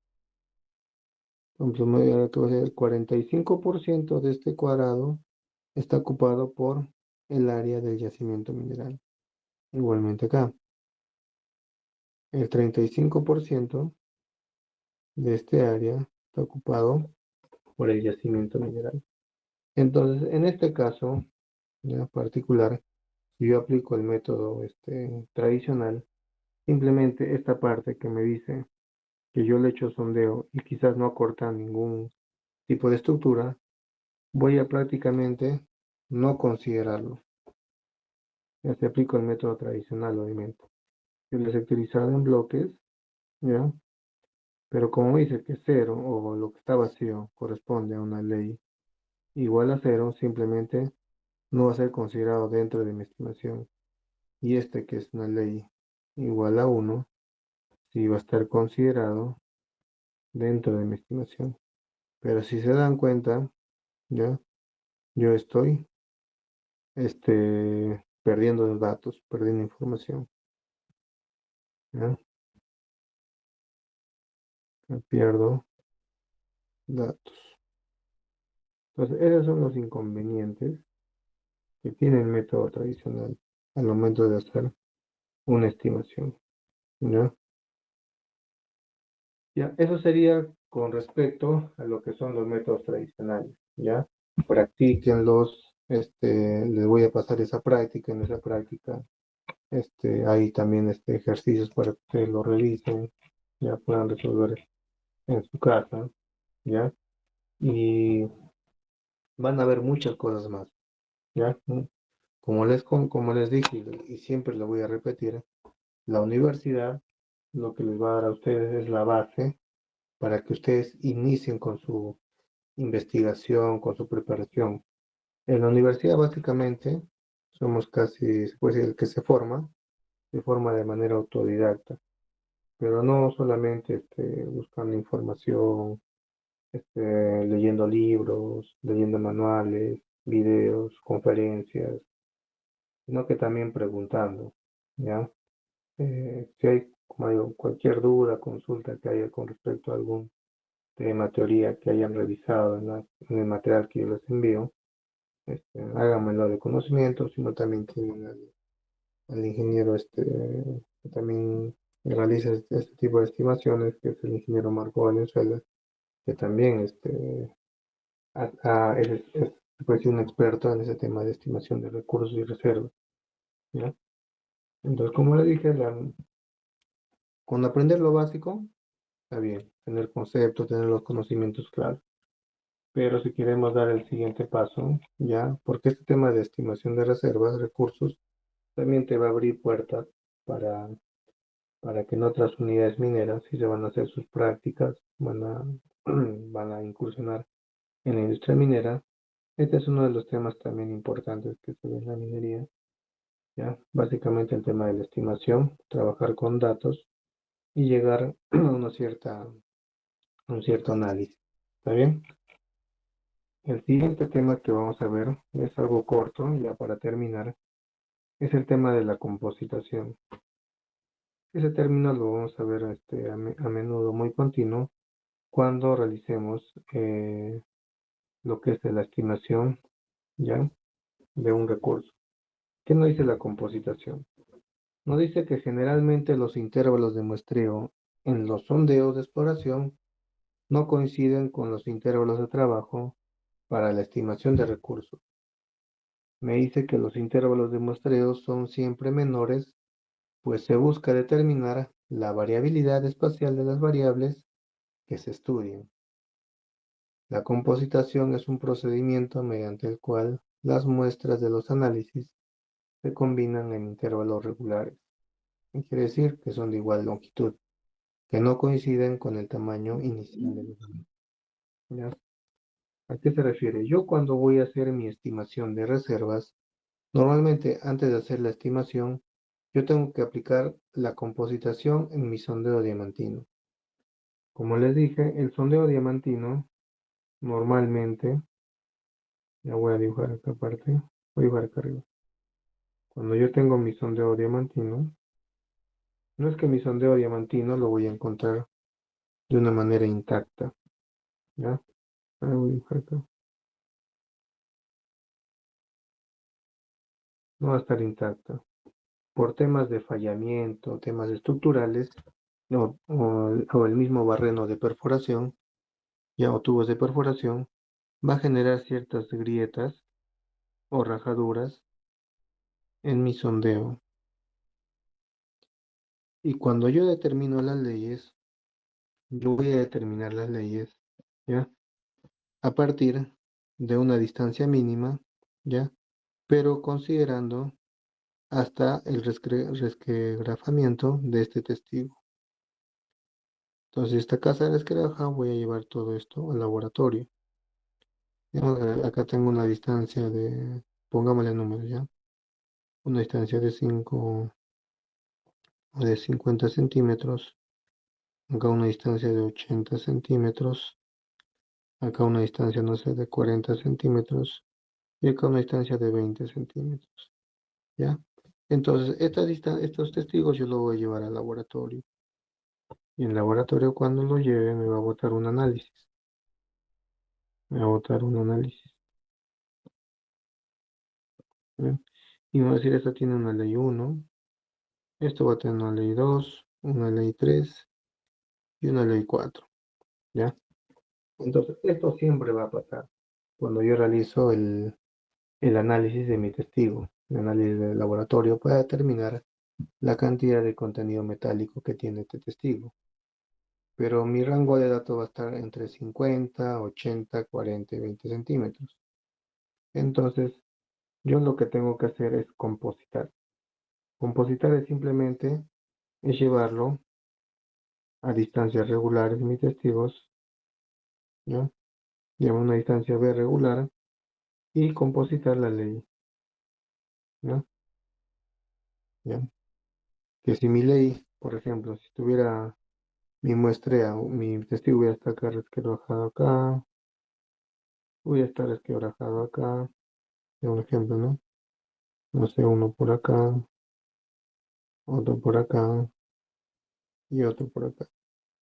Por ejemplo, me voy a que va a ser el 45% de este cuadrado está ocupado por el área del yacimiento mineral. Igualmente acá, el 35% de este área está ocupado por el yacimiento mineral. Entonces, en este caso, en particular, si yo aplico el método tradicional, simplemente esta parte que me dice que yo le echo sondeo y quizás no acorta ningún tipo de estructura, voy a prácticamente no considerarlo. Ya se aplico el método tradicional, obviamente. Yo les he utilizado en bloques, ¿ya? Pero como dice que 0 o lo que está vacío corresponde a una ley igual a 0, simplemente no va a ser considerado dentro de mi estimación. Y este que es una ley igual a 1, sí va a estar considerado dentro de mi estimación. Pero si se dan cuenta, ya, yo estoy perdiendo datos, perdiendo información. ¿Ya? Pierdo datos. Entonces, esos son los inconvenientes que tiene el método tradicional al momento de hacer una estimación. ¿Ya? Ya, eso sería con respecto a lo que son los métodos tradicionales. ¿Ya? Practíquenlos. Les voy a pasar esa práctica. En esa práctica hay también ejercicios para que ustedes lo realicen, ya puedan resolver en su casa, ¿ya? Y van a ver muchas cosas más, ¿ya? Como les dije y siempre lo voy a repetir, la universidad lo que les va a dar a ustedes es la base para que ustedes inicien con su investigación, con su preparación. En la universidad básicamente somos casi, se puede decir, el que se forma, se forma de manera autodidacta, pero no solamente buscando información, leyendo libros, leyendo manuales, videos, conferencias, sino que también preguntando, ¿ya? Si hay, como digo, cualquier duda, consulta que haya con respecto a algún tema, teoría que hayan revisado en el material que yo les envío, háganmelo de conocimiento, sino también tienen al ingeniero que también realiza este tipo de estimaciones, que es el ingeniero Marco Valenzuela, que también es, pues, un experto en ese tema de estimación de recursos y reservas, ¿ya? Entonces, como le dije, con aprender lo básico, está bien, tener conceptos, tener los conocimientos claros. Pero si queremos dar el siguiente paso, ya, porque este tema de estimación de reservas, recursos, también te va a abrir puertas para, para que en otras unidades mineras, si se van a hacer sus prácticas, van a incursionar en la industria minera. Este es uno de los temas también importantes que se ve en la minería, ya, básicamente el tema de la estimación, trabajar con datos y llegar a a un cierto análisis. ¿Está bien? El siguiente tema que vamos a ver es algo corto, ya para terminar, es el tema de la compositación. Ese término lo vamos a ver a menudo, muy continuo, cuando realicemos lo que es la estimación, ya, de un recurso. ¿Qué nos dice la compositación? Nos dice que generalmente los intervalos de muestreo en los sondeos de exploración no coinciden con los intervalos de trabajo para la estimación de recursos. Me dice que los intervalos de muestreo son siempre menores, pues se busca determinar la variabilidad espacial de las variables que se estudian. La compositación es un procedimiento mediante el cual las muestras de los análisis se combinan en intervalos regulares. Quiere decir que son de igual longitud, que no coinciden con el tamaño inicial de los análisis. ¿Ya? ¿A qué se refiere? Yo cuando voy a hacer mi estimación de reservas, normalmente antes de hacer la estimación, yo tengo que aplicar la compositación en mi sondeo diamantino. Como les dije, el sondeo diamantino normalmente, ya voy a dibujar esta parte, voy a dibujar acá arriba. Cuando yo tengo mi sondeo diamantino, no es que mi sondeo diamantino lo voy a encontrar de una manera intacta, ¿ya? Ahora voy a dibujar acá. No va a estar intacta. Por temas de fallamiento, temas estructurales, o el mismo barreno de perforación, ya, o tubos de perforación, va a generar ciertas grietas o rajaduras en mi sondeo. Y cuando yo determino las leyes, yo voy a determinar las leyes, ¿ya? A partir de una distancia mínima, ¿ya? Pero considerando hasta el resquebrajamiento de este testigo. Entonces, esta casa de resquebraja voy a llevar todo esto al laboratorio. Acá tengo una distancia de, pongámosle números, ¿ya? Una distancia de 5 o de 50 centímetros. Acá una distancia de 80 centímetros. Acá una distancia, no sé, de 40 centímetros. Y acá una distancia de 20 centímetros. ¿Ya? Entonces, estos testigos yo los voy a llevar al laboratorio. Y en el laboratorio, cuando lo lleve, me va a botar un análisis. Me va a botar un análisis. ¿Ven? Y me va a decir, esta tiene una ley 1. Esto va a tener una ley 2, una ley 3 y una ley 4. ¿Ya? Entonces, esto siempre va a pasar cuando yo realizo el análisis de mi testigo, el análisis del laboratorio para determinar la cantidad de contenido metálico que tiene este testigo. Pero mi rango de datos va a estar entre 50, 80, 40 y 20 centímetros. Entonces, yo lo que tengo que hacer es compositar. Compositar es simplemente llevarlo a distancias regulares mis testigos, ¿ya? Llevar una distancia B regular y compositar la ley, ¿ya? ¿Ya? que si mi ley, por ejemplo, si tuviera mi muestrea, o mi testigo hubiera estar acá resquebrajado acá, voy a estar resquebrajado acá, de un ejemplo, ¿no? No sé, uno por acá, otro por acá y otro por acá.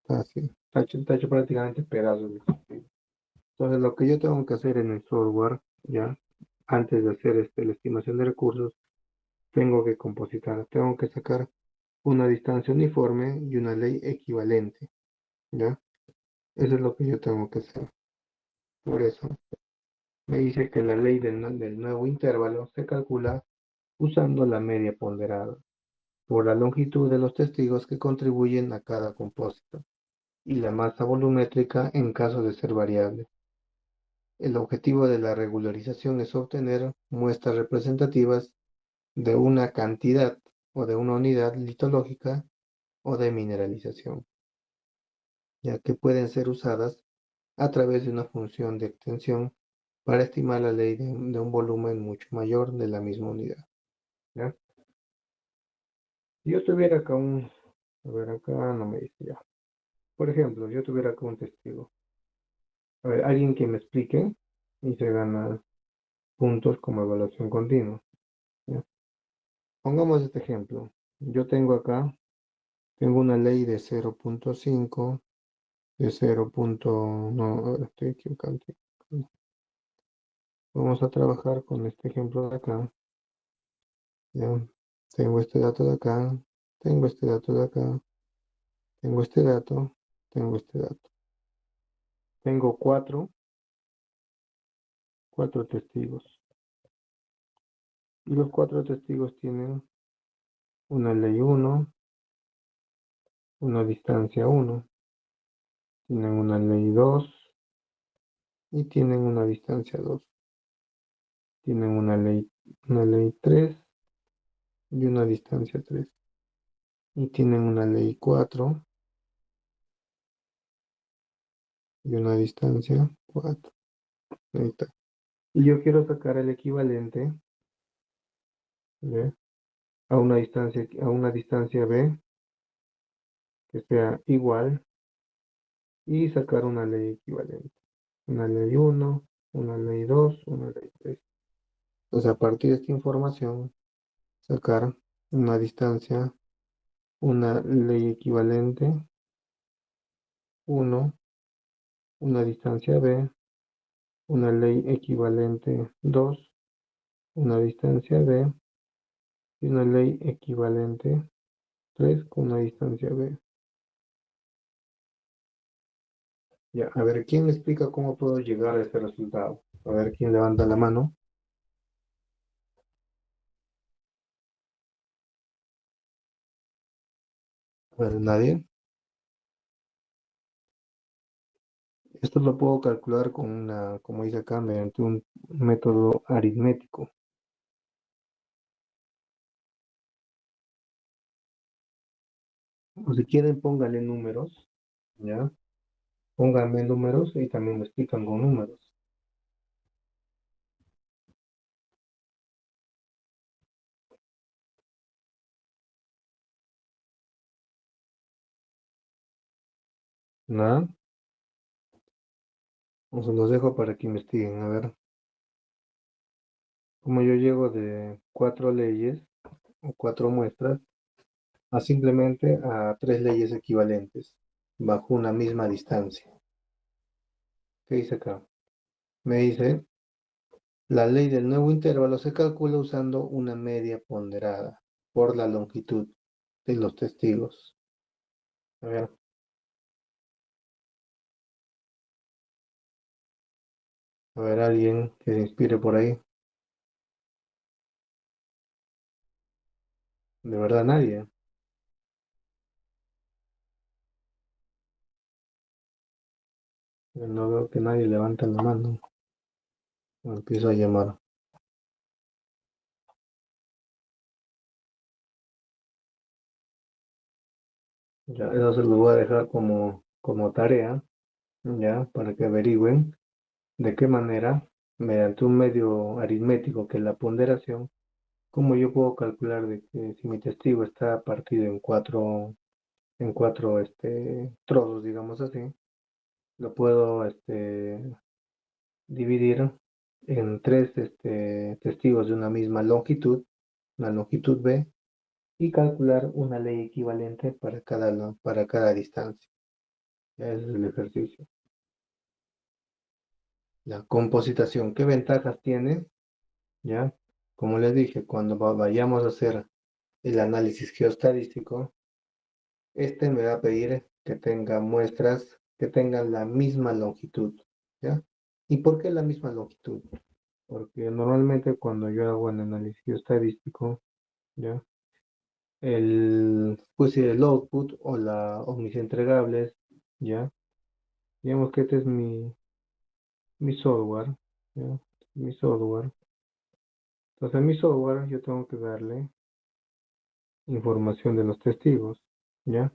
Así, está hecho prácticamente pedazos. Entonces, lo que yo tengo que hacer en el software, ya, antes de hacer la estimación de recursos, tengo que compositar, tengo que sacar una distancia uniforme y una ley equivalente, ¿ya? Eso es lo que yo tengo que hacer. Por eso, me dice que la ley del nuevo intervalo se calcula usando la media ponderada por la longitud de los testigos que contribuyen a cada compósito y la masa volumétrica en caso de ser variable. El objetivo de la regularización es obtener muestras representativas de una cantidad o de una unidad litológica o de mineralización, ya que pueden ser usadas a través de una función de extensión para estimar la ley de un volumen mucho mayor de la misma unidad. ¿Ya? Si yo tuviera acá a ver, acá no me dice ya. Por ejemplo, yo tuviera acá un testigo. A ver, alguien que me explique y se gana puntos como evaluación continua. ¿Ya? Pongamos este ejemplo. Yo tengo acá, tengo una ley de 0.5, de 0. No, estoy equivocando. Vamos a trabajar con este ejemplo de acá. ¿Ya? Tengo este dato de acá, tengo este dato de acá, tengo este dato, tengo este dato. Tengo cuatro testigos. Y los cuatro testigos tienen una ley 1, una distancia 1, tienen una ley 2 y tienen una distancia 2. Tienen una ley 3 y una distancia 3. Y tienen una ley 4 y una distancia 4. Ahí está. Y yo quiero sacar el equivalente, ¿ve? A una distancia B que sea igual y sacar una ley equivalente. Una ley 1, una ley 2, una ley 3. Entonces, a partir de esta información, sacar una distancia, una ley equivalente 1, una distancia B, una ley equivalente 2, una distancia B y una ley equivalente 3 con una distancia B. Ya, a ver, ¿quién me explica cómo puedo llegar a este resultado? A ver, ¿quién levanta la mano? A ver, nadie. Esto lo puedo calcular con como dice acá, mediante un método aritmético. O si quieren, pónganle números, ¿ya? Pónganme números y también me explican con números. ¿Nada? O se los dejo para que investiguen. A ver, como yo llego de 4 leyes o 4 muestras a simplemente a 3 leyes equivalentes bajo una misma distancia. ¿Qué dice acá? Me dice, la ley del nuevo intervalo se calcula usando una media ponderada por la longitud de los testigos. A ver, alguien que se inspire por ahí. De verdad, nadie. Yo no veo que nadie levanta la mano. Empiezo a llamar. Ya, eso se los voy a dejar como tarea, ya, para que averigüen de qué manera, mediante un medio aritmético que es la ponderación, ¿Cómo yo puedo calcular de que si mi testigo está partido en cuatro trozos, digamos así, lo puedo dividir en tres testigos de una misma longitud, una longitud B, y calcular una ley equivalente para cada distancia? Ese es el ejercicio. La compositación, ¿qué ventajas tiene? ¿Ya? Como les dije, cuando vayamos a hacer el análisis geoestadístico, me va a pedir que tenga muestras que tengan la misma longitud, ¿ya? ¿Y por qué la misma longitud? Porque normalmente cuando yo hago un análisis geoestadístico, ¿ya? Pues el output o mis entregables, ¿ya? Digamos que este es mi software, ¿ya? Mi software. Entonces, en mi software yo tengo que darle información de los testigos, ¿ya?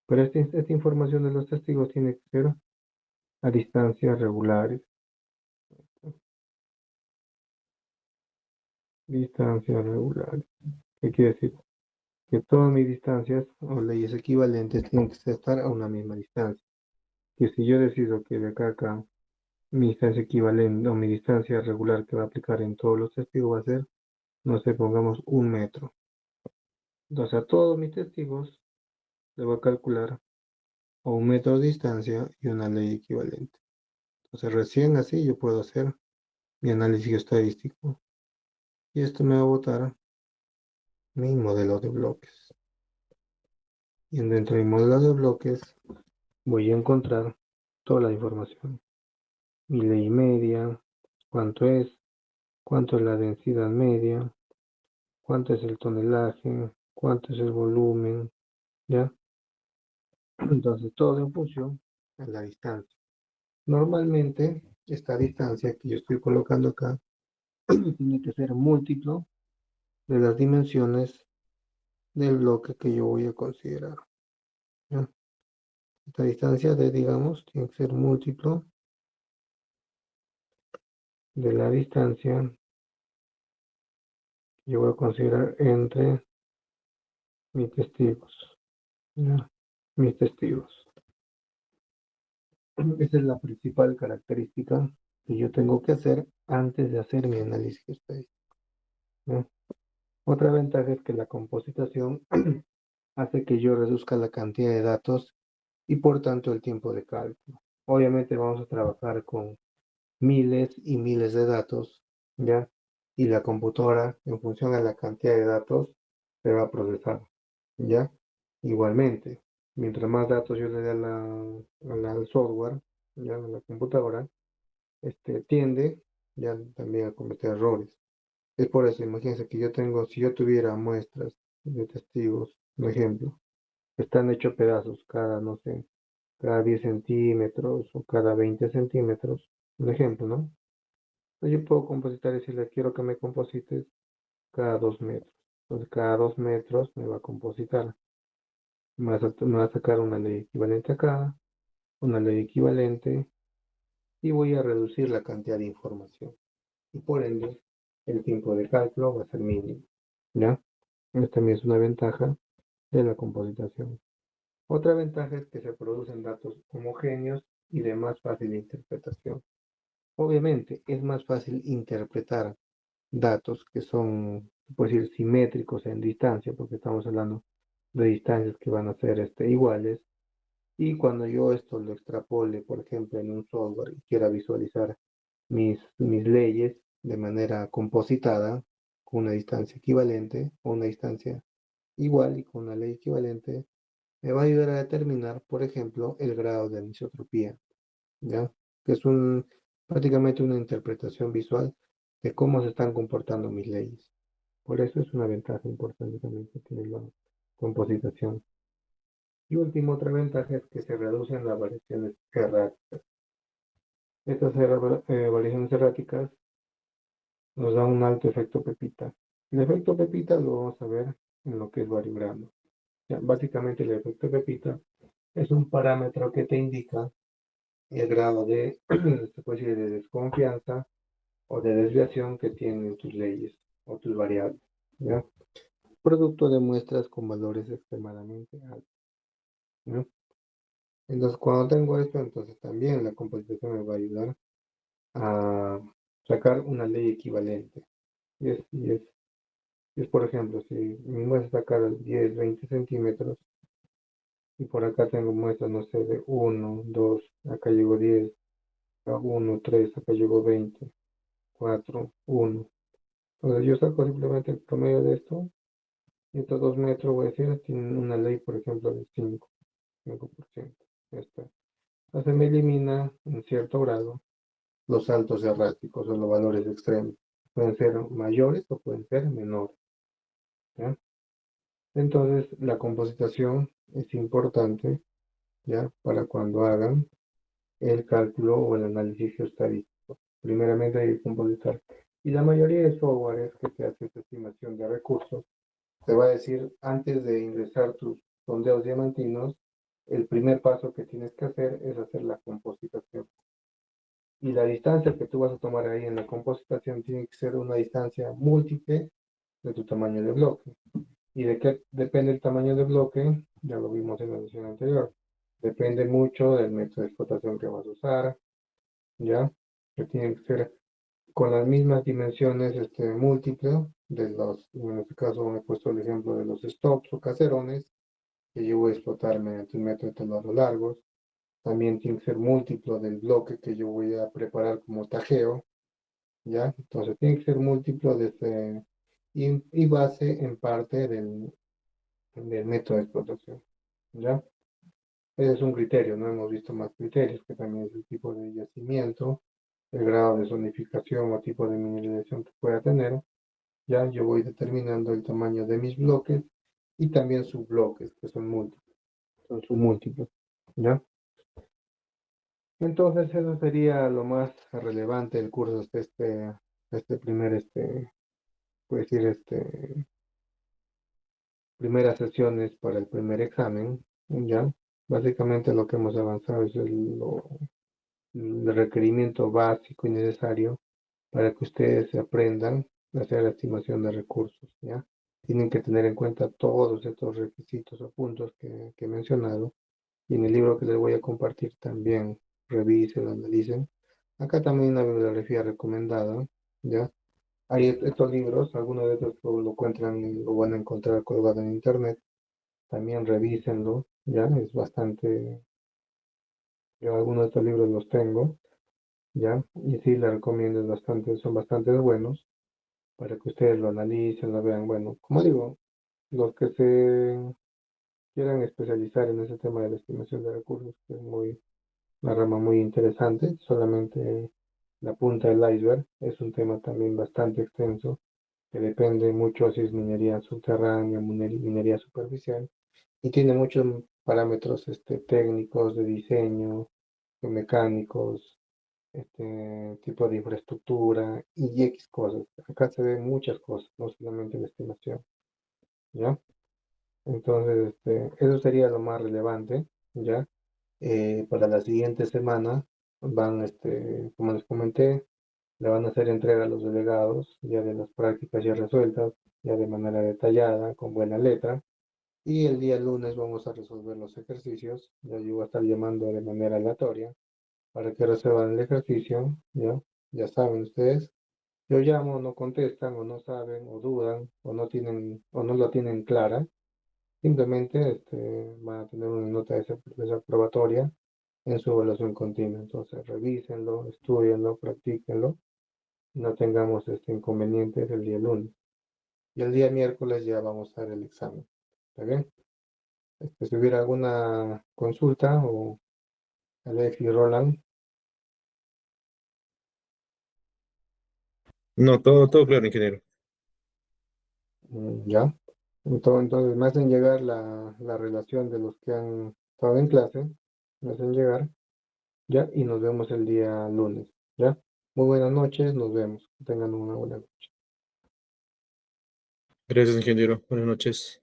Pero esta información de los testigos tiene que ser a distancias regulares. Distancias regulares. ¿Qué quiere decir? Que todas mis distancias o leyes equivalentes tienen que estar a una misma distancia. Que si yo decido que de acá a acá mi distancia equivalente o mi distancia regular que va a aplicar en todos los testigos va a ser, no sé, pongamos 1 metro. Entonces a todos mis testigos le voy a calcular a 1 metro de distancia y una ley equivalente. Entonces recién así yo puedo hacer mi análisis estadístico. Y esto me va a botar mi modelo de bloques. Y dentro de mi modelo de bloques voy a encontrar toda la información. Mi ley media, cuánto es la densidad media, cuánto es el tonelaje, cuánto es el volumen, ¿ya? Entonces todo en función a la distancia. Normalmente esta distancia que yo estoy colocando acá tiene que ser múltiplo de las dimensiones del bloque que yo voy a considerar, ¿ya? Esta distancia digamos, tiene que ser múltiplo de la distancia que yo voy a considerar entre mis testigos, ¿ya? Mis testigos. Esa es la principal característica que yo tengo que hacer antes de hacer mi análisis estadístico, ¿ya? Otra ventaja es que la compositación hace que yo reduzca la cantidad de datos y por tanto el tiempo de cálculo. Obviamente vamos a trabajar con miles y miles de datos, ¿ya? Y la computadora, en función a la cantidad de datos, se va a procesar, ¿ya? Igualmente, mientras más datos yo le dé al software, ¿ya? A la computadora, tiende ya también a cometer errores. Es por eso, imagínense que si yo tuviera muestras de testigos, por ejemplo, que están hechos pedazos cada, no sé, cada 10 centímetros o cada 20 centímetros, un ejemplo, ¿no? Yo puedo compositar y decirle, quiero que me composites cada 2 metros. Entonces, cada 2 metros me va a compositar. Me va a sacar una ley equivalente acá, una ley equivalente, y voy a reducir la cantidad de información. Y por ende, el tiempo de cálculo va a ser mínimo, ¿ya? Esta también es una ventaja de la compositación. Otra ventaja es que se producen datos homogéneos y de más fácil interpretación. Obviamente, es más fácil interpretar datos que son, por decir, simétricos en distancia, porque estamos hablando de distancias que van a ser iguales. Y cuando yo esto lo extrapole, por ejemplo, en un software y quiera visualizar mis leyes de manera compositada, con una distancia equivalente o una distancia igual y con una ley equivalente, me va a ayudar a determinar, por ejemplo, el grado de anisotropía, ¿ya? Que es prácticamente una interpretación visual de cómo se están comportando mis leyes. Por eso es una ventaja importante también que tiene la compositación. Y último, otra ventaja es que se reducen las variaciones erráticas. Estas variaciones erráticas nos dan un alto efecto pepita. El efecto pepita lo vamos a ver en lo que es variograma. Ya, básicamente el efecto pepita es un parámetro que te indica el grado de, se puede decir, de desconfianza o de desviación que tienen tus leyes o tus variables. ¿ya? Producto de muestras con valores extremadamente altos, ¿no? Entonces, cuando tengo esto, entonces también la composición me va a ayudar a sacar una ley equivalente. Y es, por ejemplo, si mi muestra sacar 10, 20 centímetros, y por acá tengo muestras, no sé, de 1, 2, acá llegó 10, acá 1, 3, acá llegó 20, 4, 1. Entonces yo saco simplemente el promedio de esto, y estos 2 metros, voy a decir, tienen una ley, por ejemplo, de 5%. Ya está. Entonces me elimina en cierto grado los saltos erráticos o los valores extremos. Pueden ser mayores o pueden ser menores, ¿ya? Entonces la compositación es importante, ¿ya? Para cuando hagan el cálculo o el análisis geoestadístico. Primeramente hay que compositar. Y la mayoría de softwares que te hace esta estimación de recursos te va a decir, antes de ingresar tus sondeos diamantinos, el primer paso que tienes que hacer es hacer la compositación. Y la distancia que tú vas a tomar ahí en la compositación tiene que ser una distancia múltiple de tu tamaño de bloque. ¿Y de qué depende el tamaño de bloque? Ya lo vimos en la sesión anterior. Depende mucho del método de explotación que vas a usar, ¿ya? Que tiene que ser con las mismas dimensiones múltiples de los, en este caso me he puesto el ejemplo de los stops o caserones, que yo voy a explotar mediante un método de tablero largos. También tiene que ser múltiplo del bloque que yo voy a preparar como tajeo, ¿ya? Entonces tiene que ser múltiplo de y base en parte del método de explotación, ¿ya? Ese es un criterio, no hemos visto más criterios, que también es el tipo de yacimiento, el grado de zonificación o tipo de mineralización que pueda tener. Ya yo voy determinando el tamaño de mis bloques y también subbloques, que son múltiples, son submúltiplos, ¿ya? Entonces eso sería lo más relevante del curso de este primer, puedo decir, primeras sesiones para el primer examen, ¿ya? Básicamente lo que hemos avanzado es el requerimiento básico y necesario para que ustedes aprendan a hacer la estimación de recursos, ¿ya? Tienen que tener en cuenta todos estos requisitos o puntos que he mencionado, y en el libro que les voy a compartir también revisen, analicen. Acá también una bibliografía recomendada, ¿ya? Hay estos libros, algunos de estos lo encuentran, lo van a encontrar colgado en internet, también revísenlo, ¿ya? Es bastante, yo algunos de estos libros los tengo, ¿ya? Y sí, les recomiendo, son bastante buenos para que ustedes lo analicen, lo vean. Bueno, como digo, los que se quieran especializar en ese tema de la estimación de recursos, que es una rama muy interesante, solamente la punta del iceberg, es un tema también bastante extenso, que depende mucho si es minería subterránea, minería superficial, y tiene muchos parámetros técnicos de diseño, mecánicos, tipo de infraestructura y X cosas. Acá se ven muchas cosas, no solamente la estimación, ¿ya? Entonces, eso sería lo más relevante, ¿ya? Para la siguiente semana van, como les comenté, le van a hacer entrega a los delegados ya de las prácticas ya resueltas, ya de manera detallada, con buena letra. Y el día lunes vamos a resolver los ejercicios. Ya yo voy a estar llamando de manera aleatoria para que resuelvan el ejercicio, ¿ya? Ya saben ustedes. Yo llamo, no contestan, o no saben, o dudan, o no tienen, o no lo tienen clara. Simplemente van a tener una nota desaprobatoria en su evaluación continua. Entonces, revísenlo, estudienlo, practíquenlo. No tengamos este inconveniente el día lunes. Y el día miércoles ya vamos a dar el examen. ¿Está bien? Si hubiera alguna consulta o Alex y Roland, No, todo claro, ingeniero. ya. Entonces me hacen llegar la relación de los que han estado en clase. Me hacen llegar, ya, y nos vemos el día lunes, ¿ya? Muy buenas noches, nos vemos. Que tengan una buena noche. Gracias, ingeniero. Buenas noches.